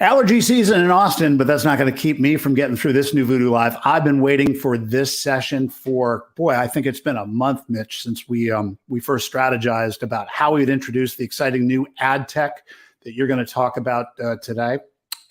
Allergy season in Austin, but that's not going to keep me from getting through this NuVoodoo Live. I've been waiting for this session for, boy, I think it's been a month, Mitch, since we first strategized about how we'd introduce the exciting new ad tech that you're going to talk about today.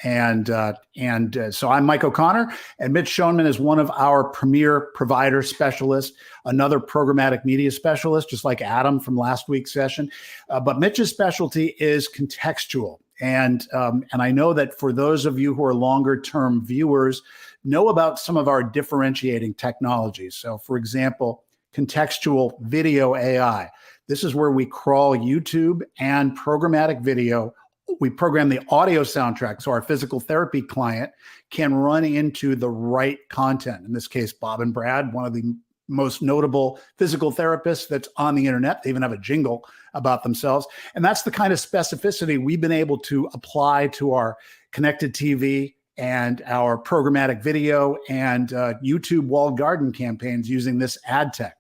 And so I'm Mike O'Connor, and Mitch Schoenman is one of our premier provider specialists, another programmatic media specialist, just like Adam from last week's session. But Mitch's specialty is contextual. And I know that for those of you who are longer term viewers, know about some of our differentiating technologies. So for example, contextual video AI. This is where we crawl YouTube and programmatic video. We program the audio soundtrack so our physical therapy client can run into the right content. In this case, Bob and Brad, one of the most notable physical therapists that's on the internet. They even have a jingle about themselves. And that's the kind of specificity we've been able to apply to our connected TV and our programmatic video and YouTube walled garden campaigns using this ad tech.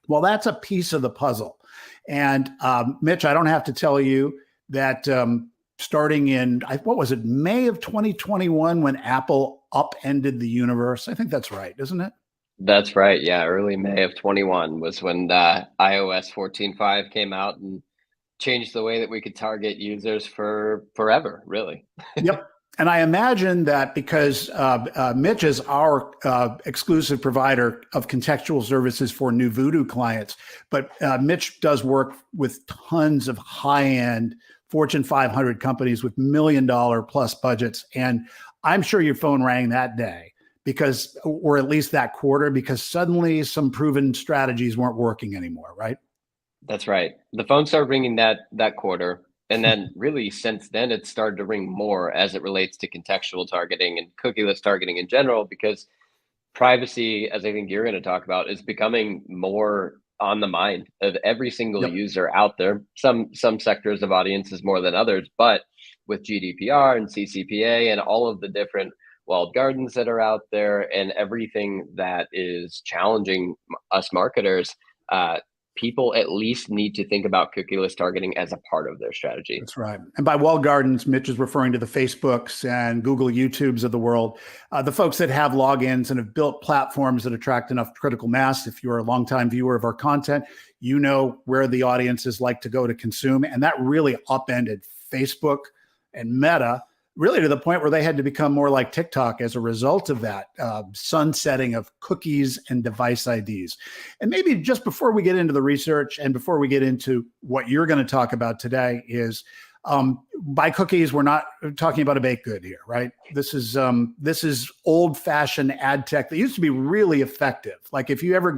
Well, that's a piece of the puzzle. And Mitch, I don't have to tell you that starting in, what was it, May of 2021 when Apple upended the universe. I think that's right, isn't it? That's right. Yeah. Early May of 21 was when iOS 14.5 came out and changed the way that we could target users for forever, really. Yep. And I imagine that because Mitch is our exclusive provider of contextual services for NuVoodoo clients, but Mitch does work with tons of high-end Fortune 500 companies with $1 million plus budgets. And I'm sure your phone rang that day, because, or at least that quarter, because suddenly some proven strategies weren't working anymore, right? That's right. The phone started ringing that quarter. And then really since then, it started to ring more as it relates to contextual targeting and cookieless targeting in general, because privacy, as I think you're going to talk about, is becoming more on the mind of every single user out there. Some sectors of audiences more than others, but with GDPR and CCPA and all of the different walled gardens that are out there and everything that is challenging us marketers, people at least need to think about cookieless targeting as a part of their strategy. That's right. And by walled gardens, Mitch is referring to the Facebooks and Google YouTubes of the world, the folks that have logins and have built platforms that attract enough critical mass. If you're a longtime viewer of our content, you know where the audiences like to go to consume. And that really upended Facebook and Meta, really to the point where they had to become more like TikTok as a result of that sunsetting of cookies and device IDs. And maybe just before we get into the research and before we get into what you're going to talk about today is, by cookies, we're not talking about a baked good here, right? This is old-fashioned ad tech that used to be really effective. Like if you ever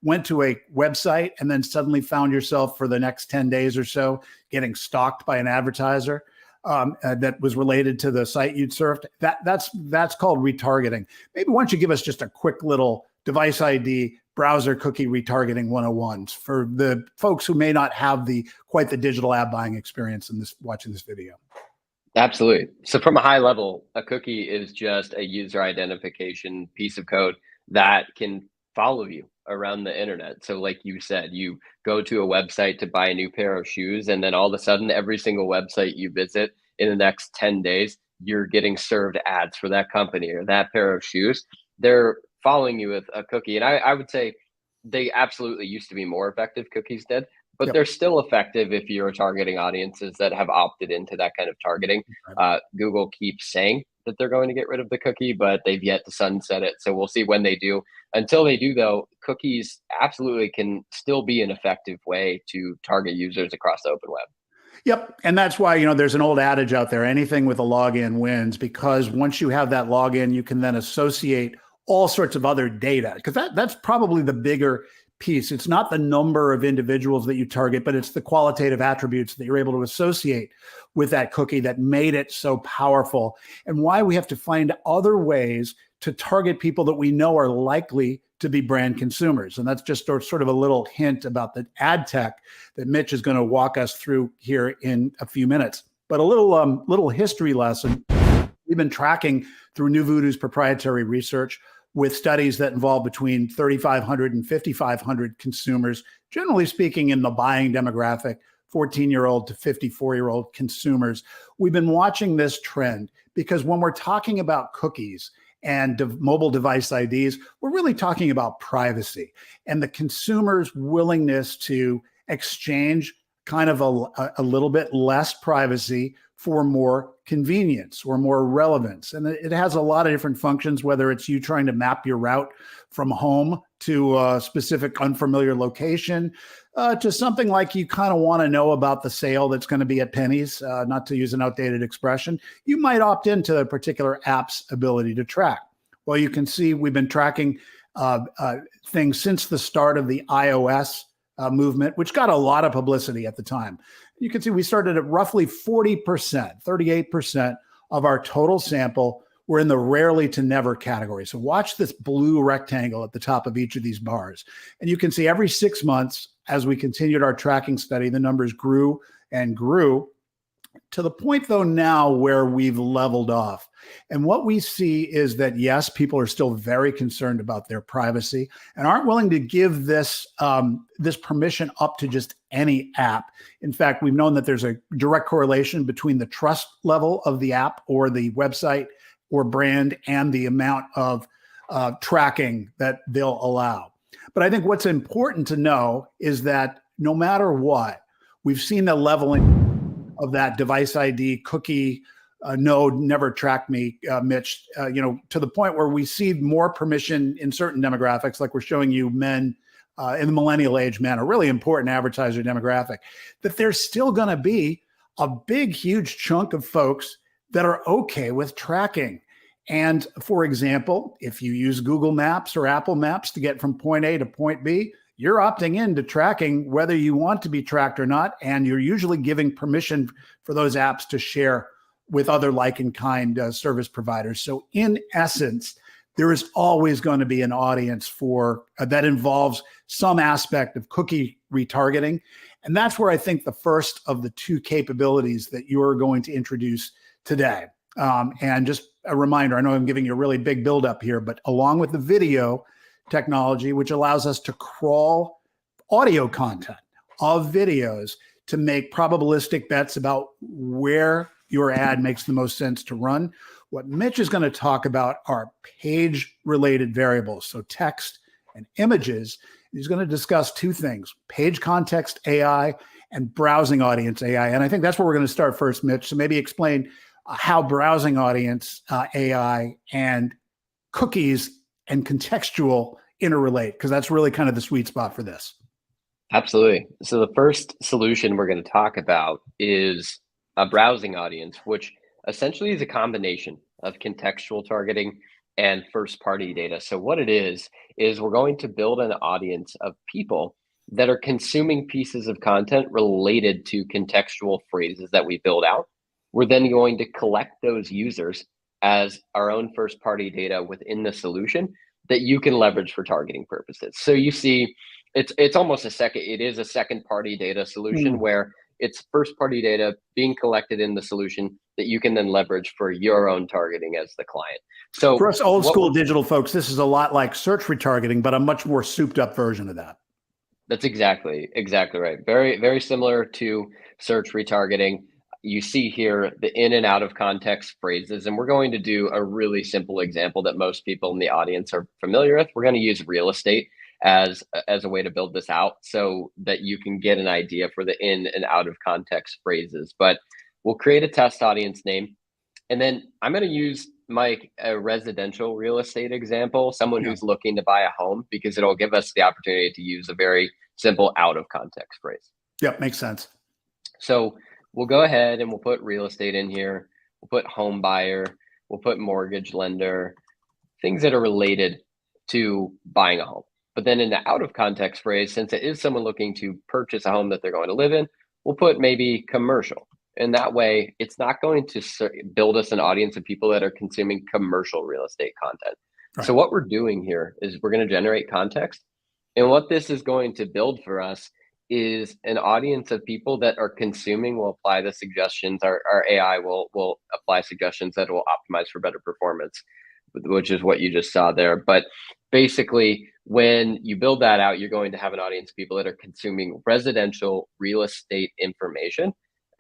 went to a website and then suddenly found yourself for the next 10 days or so getting stalked by an advertiser, that was related to the site you'd surfed, that's called retargeting. Maybe why don't you give us just a quick little device ID, browser cookie retargeting 101s for the folks who may not have quite the digital ad buying experience in watching this video. Absolutely. So from a high level, a cookie is just a user identification piece of code that can follow you around the internet. So like you said, you go to a website to buy a new pair of shoes, and then all of a sudden, every single website you visit in the next 10 days, you're getting served ads for that company or that pair of shoes. They're following you with a cookie. And I would say they absolutely used to be more effective, cookies did, but they're still effective if you're targeting audiences that have opted into that kind of targeting. Google keeps saying that they're going to get rid of the cookie, but they've yet to sunset it. So we'll see when they do. Until they do, though, cookies absolutely can still be an effective way to target users across the open web. Yep. And that's why, there's an old adage out there, anything with a login wins, because once you have that login, you can then associate all sorts of other data, because that's probably the bigger piece. It's not the number of individuals that you target, but it's the qualitative attributes that you're able to associate with that cookie that made it so powerful, and why we have to find other ways to target people that we know are likely to be brand consumers. And that's just sort of a little hint about the ad tech that Mitch is going to walk us through here in a few minutes. But a little history lesson. We've been tracking through NuVoodoo's proprietary research with studies that involve between 3,500 and 5,500 consumers, generally speaking in the buying demographic 14-year-old to 54-year-old consumers. We've been watching this trend because when we're talking about cookies and mobile device IDs, we're really talking about privacy and the consumer's willingness to exchange kind of a little bit less privacy for more convenience or more relevance. And it has a lot of different functions, whether it's you trying to map your route from home to a specific unfamiliar location, to something like you kind of want to know about the sale that's going to be at Penny's, not to use an outdated expression. You might opt into a particular app's ability to track. Well, you can see we've been tracking things since the start of the iOS movement, which got a lot of publicity at the time. You can see we started at roughly 40%, 38% of our total sample were in the rarely to never category. So watch this blue rectangle at the top of each of these bars. And you can see every 6 months, as we continued our tracking study, the numbers grew and grew to the point, though, now where we've leveled off. And what we see is that, yes, people are still very concerned about their privacy and aren't willing to give this permission up to just any app. In fact, we've known that there's a direct correlation between the trust level of the app or the website or brand and the amount of tracking that they'll allow. But I think what's important to know is that no matter what, we've seen the leveling of that device ID cookie node never tracked me, Mitch, to the point where we see more permission in certain demographics, like we're showing you men in the millennial age, men, a really important advertiser demographic, that there's still going to be a big, huge chunk of folks that are okay with tracking. And for example, if you use Google Maps or Apple Maps to get from point A to point B, you're opting in to tracking whether you want to be tracked or not. And you're usually giving permission for those apps to share with other like and kind service providers. So in essence, there is always going to be an audience for that involves some aspect of cookie retargeting. And that's where I think the first of the two capabilities that you're going to introduce today. And just a reminder, I know I'm giving you a really big buildup here, but along with the video technology, which allows us to crawl audio content of videos to make probabilistic bets about where your ad makes the most sense to run. What Mitch is going to talk about are page-related variables, so text and images. He's going to discuss two things: page context AI and browsing audience AI. And I think that's where we're going to start first, Mitch. So maybe explain how browsing audience AI and cookies and contextual interrelate, because that's really kind of the sweet spot for this. Absolutely. So the first solution we're going to talk about is a browsing audience, which essentially is a combination of contextual targeting and first-party data. So what it is we're going to build an audience of people that are consuming pieces of content related to contextual phrases that we build out. We're then going to collect those users as our own first-party data within the solution that you can leverage for targeting purposes. So you see, it's almost it is a second-party data solution where it's first-party data being collected in the solution that you can then leverage for your own targeting as the client. So for us old school digital folks, this is a lot like search retargeting, but a much more souped-up version of that. That's exactly right. Very, very similar to search retargeting. You see here the in and out of context phrases, and we're going to do a really simple example that most people in the audience are familiar with. We're going to use real estate as a way to build this out so that you can get an idea for the in and out of context phrases. But we'll create a test audience name, and then I'm going to use a residential real estate example, someone who's looking to buy a home, because it'll give us the opportunity to use a very simple out of context phrase. Yep, makes sense. So we'll go ahead and we'll put real estate in here. We'll put home buyer. We'll put mortgage lender, things that are related to buying a home. But then in the out of context phrase, since it is someone looking to purchase a home that they're going to live in, we'll put maybe commercial. And that way, it's not going to build us an audience of people that are consuming commercial real estate content. Right. So what we're doing here is we're going to generate context. And what this is going to build for us is an audience of people that are consuming, will apply the suggestions. Our AI will apply suggestions that will optimize for better performance, which is what you just saw there. But basically, When you build that out, you're going to have an audience of people that are consuming residential real estate information,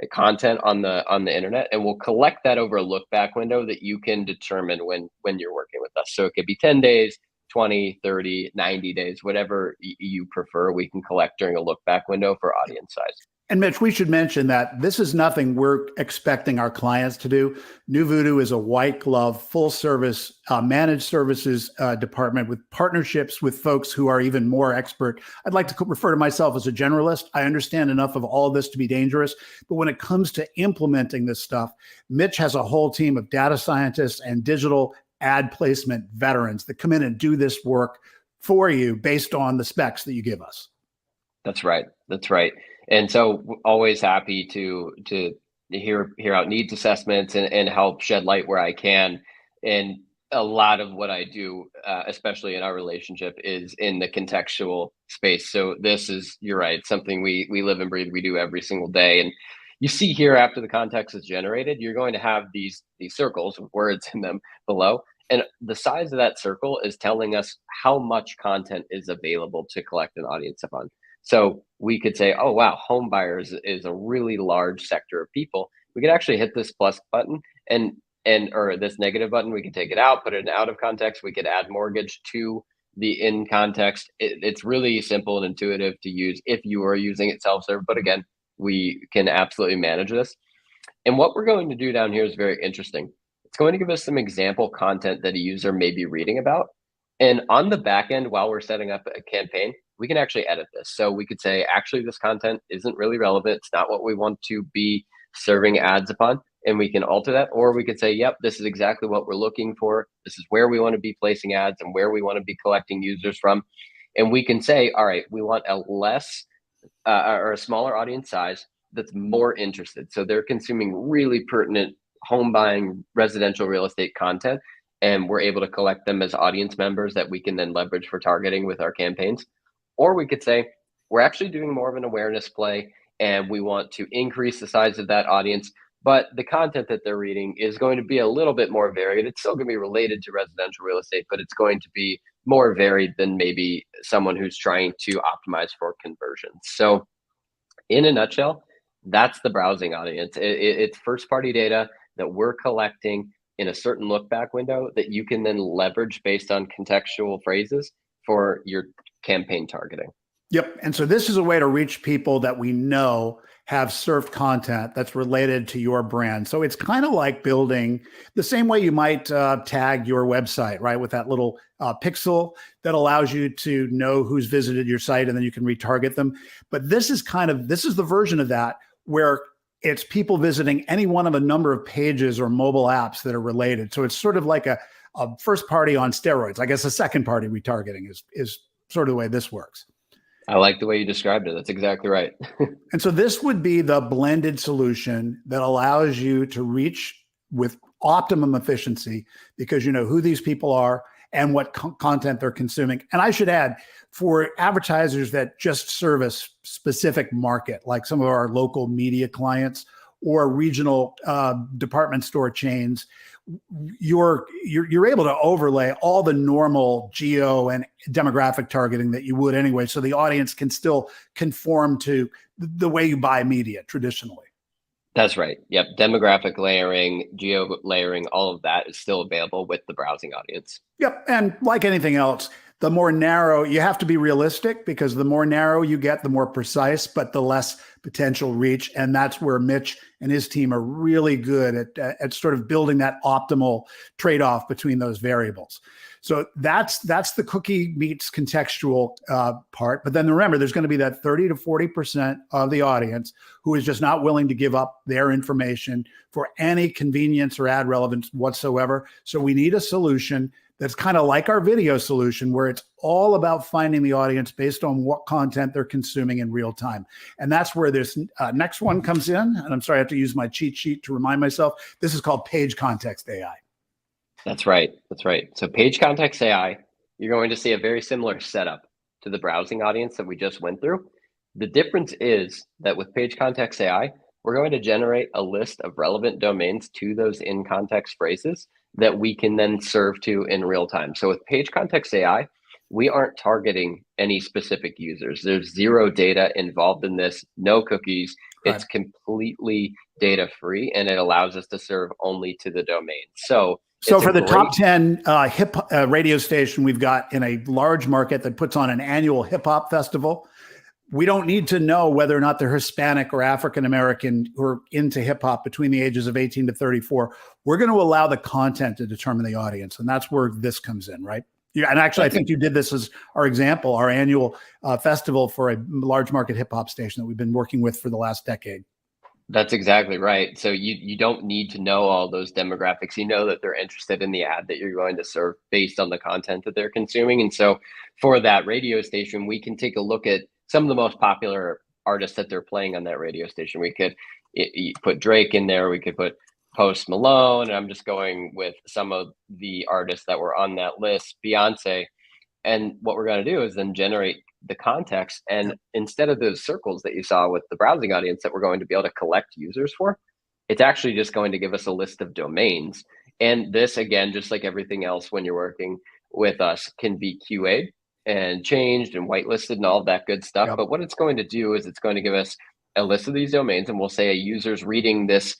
content on the internet, and we'll collect that over a look back window that you can determine when you're working with us. So it could be 10 days, 20, 30, 90 days, whatever you prefer, we can collect during a look back window for audience size. And Mitch, we should mention that this is nothing we're expecting our clients to do. NuVoodoo is a white glove, full service, managed services department with partnerships with folks who are even more expert. I'd like to refer to myself as a generalist. I understand enough of all of this to be dangerous, but when it comes to implementing this stuff, Mitch has a whole team of data scientists and digital ad placement veterans that come in and do this work for you based on the specs that you give us. That's right. That's right. And so always happy to hear out needs assessments and help shed light where I can. And a lot of what I do, especially in our relationship, is in the contextual space. So this is, you're right, something we live and breathe, we do every single day. And you see here, after the context is generated, you're going to have these circles with words in them below. And the size of that circle is telling us how much content is available to collect an audience upon. So we could say, oh, wow, home buyers is a really large sector of people. We could actually hit this plus button or this negative button. We could take it out, put it in out of context. We could add mortgage to the in context. It's really simple and intuitive to use if you are using it self-serve. But again, we can absolutely manage this. And what we're going to do down here is very interesting. It's going to give us some example content that a user may be reading about. And on the back end, while we're setting up a campaign, we can actually edit this. So we could say, actually, this content isn't really relevant. It's not what we want to be serving ads upon. And we can alter that. Or we could say, yep, this is exactly what we're looking for. This is where we want to be placing ads and where we want to be collecting users from. And we can say, all right, we want a less or a smaller audience size that's more interested. So they're consuming really pertinent home buying residential real estate content. And we're able to collect them as audience members that we can then leverage for targeting with our campaigns. Or we could say, we're actually doing more of an awareness play and we want to increase the size of that audience, but the content that they're reading is going to be a little bit more varied. It's still going to be related to residential real estate, but it's going to be more varied than maybe someone who's trying to optimize for conversions. So in a nutshell, that's the browsing audience. It's first party data that we're collecting in a certain look back window that you can then leverage based on contextual phrases for your campaign targeting. Yep. And so this is a way to reach people that we know have surfed content that's related to your brand. So it's kind of like building the same way you might tag your website, right? With that little pixel that allows you to know who's visited your site and then you can retarget them. But this is the version of that where it's people visiting any one of a number of pages or mobile apps that are related. So it's sort of like a first party on steroids. I guess a second party retargeting is sort of the way this works. I like the way you described it. That's exactly right. And so this would be the blended solution that allows you to reach with optimum efficiency because you know who these people are and what content they're consuming. And I should add, for advertisers that just service specific market, like some of our local media clients or regional department store chains, you're able to overlay all the normal geo and demographic targeting that you would anyway, so the audience can still conform to the way you buy media traditionally. That's right. Yep. Demographic layering, geo layering, all of that is still available with the browsing audience. Yep. And like anything else, the more narrow, you have to be realistic because the more narrow you get, the more precise, but the less potential reach. And that's where Mitch and his team are really good at sort of building that optimal trade-off between those variables. So that's the cookie meets contextual part. But then remember, there's going to be that 30 to 40% of the audience who is just not willing to give up their information for any convenience or ad relevance whatsoever. So we need a solution that's kind of like our video solution where it's all about finding the audience based on what content they're consuming in real time. And that's where this next one comes in. And I'm sorry, I have to use my cheat sheet to remind myself. This is called Page Context AI. That's right. That's right. So Page Context AI, you're going to see a very similar setup to the browsing audience that we just went through. The difference is that with Page Context AI, we're going to generate a list of relevant domains to those in-context phrases that we can then serve to in real time. So with Page Context AI, we aren't targeting any specific users. There's zero data involved in this, no cookies. Right. It's completely data free, and it allows us to serve only to the domain. So So it's a for the top great 10 hip radio station we've got in a large market that puts on an annual hip hop festival, we don't need to know whether or not they're Hispanic or African American who are into hip hop between the ages of 18 to 34. We're going to allow the content to determine the audience. And that's where this comes in, right? Yeah, and actually, I think you did this as our example, our annual festival for a large market hip hop station that we've been working with for the last decade. That's exactly right. So you don't need to know all those demographics. You know that they're interested in the ad that you're going to serve based on the content that they're consuming. And so for that radio station, we can take a look at some of the most popular artists that they're playing on that radio station. We could put Drake in there. We could put Post Malone. And I'm just going with some of the artists that were on that list, Beyonce. And what we're going to do is then generate the context. And instead of those circles that you saw with the browsing audience that we're going to be able to collect users for, it's actually just going to give us a list of domains. And this, again, just like everything else when you're working with us, can be QA'd and changed and whitelisted and all of that good stuff. Yep. But what it's going to do is it's going to give us a list of these domains. And we'll say a user's reading this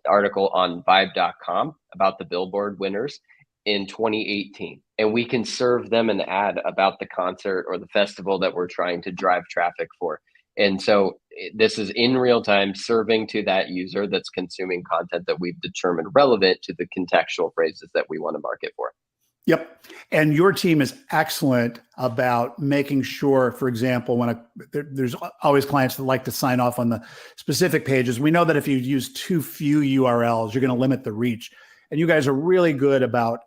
article on vibe.com about the Billboard winners in 2018, and we can serve them an ad about the concert or the festival that we're trying to drive traffic for. And so this is in real time serving to that user that's consuming content that we've determined relevant to the contextual phrases that we want to market for. Yep. And your team is excellent about making sure, for example, when there's always clients that like to sign off on the specific pages. We know that if you use too few URLs, you're going to limit the reach. And you guys are really good about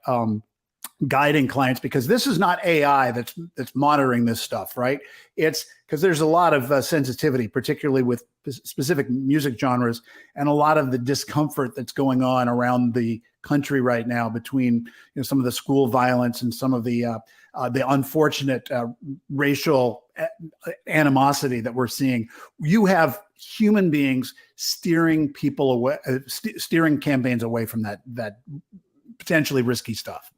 guiding clients, because this is not AI that's monitoring this stuff, right? It's because there's a lot of sensitivity, particularly with specific music genres, and a lot of the discomfort that's going on around the country right now between some of the school violence and some of the unfortunate racial animosity that we're seeing. You have human beings steering people away, steering campaigns away from that potentially risky stuff.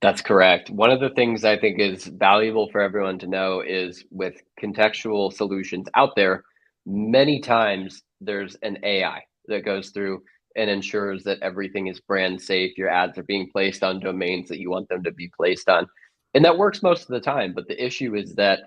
That's correct. One of the things I think is valuable for everyone to know is with contextual solutions out there, many times there's an AI that goes through and ensures that everything is brand safe. Your ads are being placed on domains that you want them to be placed on. And that works most of the time. But the issue is that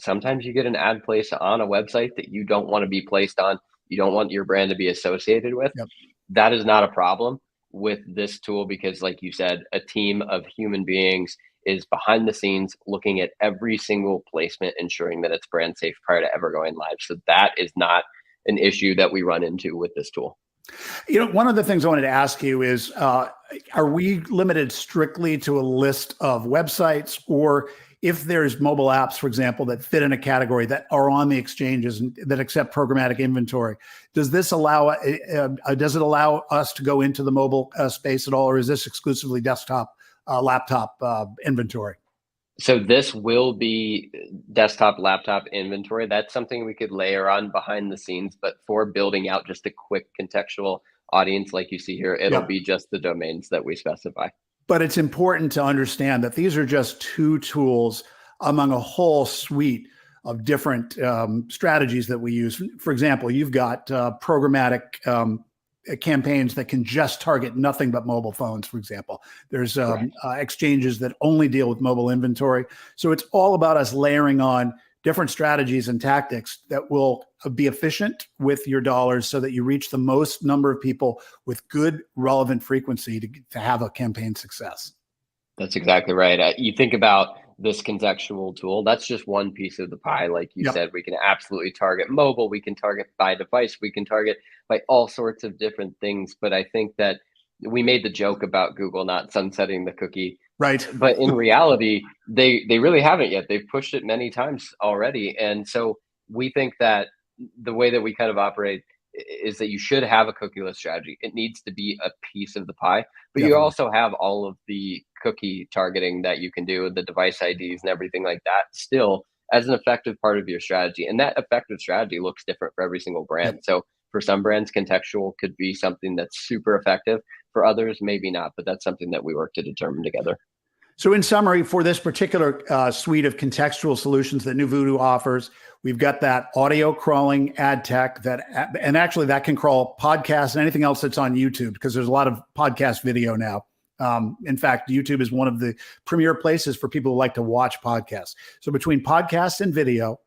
sometimes you get an ad placed on a website that you don't want to be placed on. You don't want your brand to be associated with. Yep. That is not a problem with this tool, because like you said, a team of human beings is behind the scenes looking at every single placement, ensuring that it's brand safe prior to ever going live. So that is not an issue that we run into with this tool. One of the things I wanted to ask you is, are we limited strictly to a list of websites, or if there's mobile apps, for example, that fit in a category that are on the exchanges and that accept programmatic inventory, does this allow, does it allow us to go into the mobile space at all, or is this exclusively desktop, laptop inventory? So this will be desktop, laptop inventory. That's something we could layer on behind the scenes, but for building out just a quick contextual audience like you see here, it'll be just the domains that we specify. But it's important to understand that these are just two tools among a whole suite of different strategies that we use. For example, you've got programmatic campaigns that can just target nothing but mobile phones, for example. There's exchanges that only deal with mobile inventory. So it's all about us layering on different strategies and tactics that will be efficient with your dollars so that you reach the most number of people with good, relevant frequency to have a campaign success. That's exactly right. You think about this contextual tool, that's just one piece of the pie. Like you said, we can absolutely target mobile, we can target by device, we can target by all sorts of different things. But I think that we made the joke about Google not sunsetting the cookie. Right. But in reality, they really haven't yet. They've pushed it many times already. And so we think that the way that we kind of operate is that you should have a cookieless strategy. It needs to be a piece of the pie, but you also have all of the cookie targeting that you can do, the device IDs and everything like that still as an effective part of your strategy. And that effective strategy looks different for every single brand. So for some brands, contextual could be something that's super effective. For others, maybe not, but that's something that we work to determine together. So in summary, for this particular suite of contextual solutions that NuVoodoo offers, we've got that audio crawling ad tech and actually that can crawl podcasts and anything else that's on YouTube, because there's a lot of podcast video now. In fact, YouTube is one of the premier places for people who like to watch podcasts. So between podcasts and video,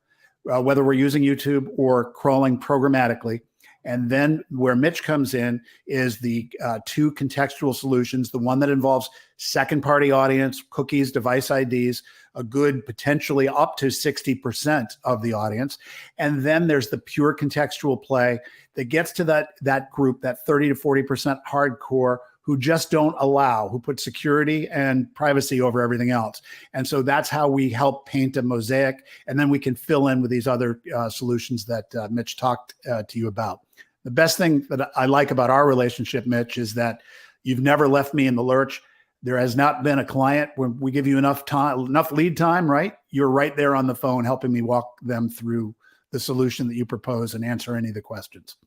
whether we're using YouTube or crawling programmatically, and then where Mitch comes in is the two contextual solutions, the one that involves second-party audience, cookies, device IDs, a good potentially up to 60% of the audience. And then there's the pure contextual play that gets to that group, that 30 to 40% hardcore, who just don't allow, who put security and privacy over everything else. And so that's how we help paint a mosaic. And then we can fill in with these other solutions that Mitch talked to you about. The best thing that I like about our relationship, Mitch, is that you've never left me in the lurch. There has not been a client when we give you enough time, enough lead time, right? You're right there on the phone helping me walk them through the solution that you propose and answer any of the questions.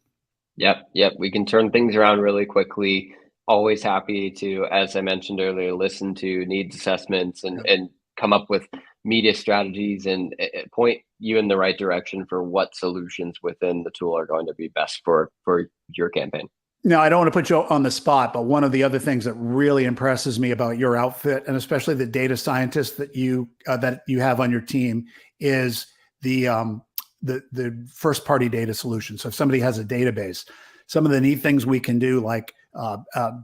Yep. We can turn things around really quickly. Always happy to, as I mentioned earlier, listen to needs assessments and come up with media strategies and point you in the right direction for what solutions within the tool are going to be best for your campaign. Now, I don't want to put you on the spot, but one of the other things that really impresses me about your outfit, and especially the data scientists that you have on your team, is the first party data solution. So if somebody has a database, some of the neat things we can do, like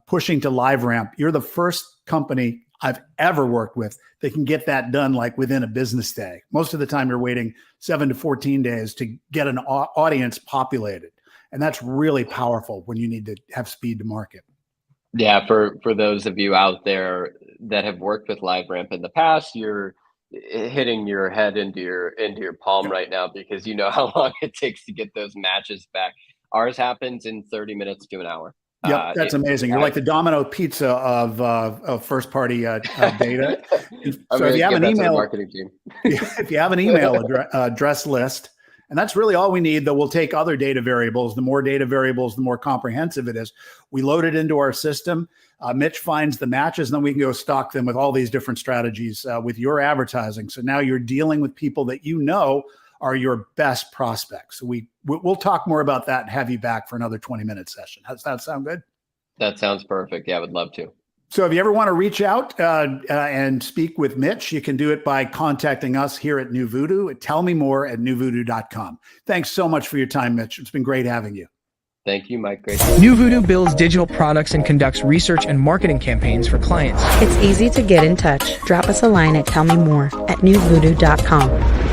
pushing to LiveRamp. You're the first company I've ever worked with that can get that done like within a business day. Most of the time you're waiting 7 to 14 days to get an audience populated. And that's really powerful when you need to have speed to market. Yeah, for those of you out there that have worked with LiveRamp in the past, you're hitting your head into your palm right now, because you know how long it takes to get those matches back. Ours happens in 30 minutes to an hour. Yep, that's amazing. You're like the Domino Pizza of first party data. So if you have an email, marketing team. if you have an email address list, and that's really all we need, though we'll take other data variables. The more data variables, the more comprehensive it is. We load it into our system. Mitch finds the matches, and then we can go stock them with all these different strategies with your advertising. So now you're dealing with people that you know are your best prospects. So we'll talk more about that and have you back for another 20-minute session. Does that sound good? That sounds perfect. Yeah, I would love to. So if you ever want to reach out and speak with Mitch, you can do it by contacting us here at NuVoodoo. Tell me more at NuVoodoo.com. Thanks so much for your time, Mitch. It's been great having you. Thank you, Mike. Great. NuVoodoo builds digital products and conducts research and marketing campaigns for clients. It's easy to get in touch. Drop us a line at tellmemore@NuVoodoo.com.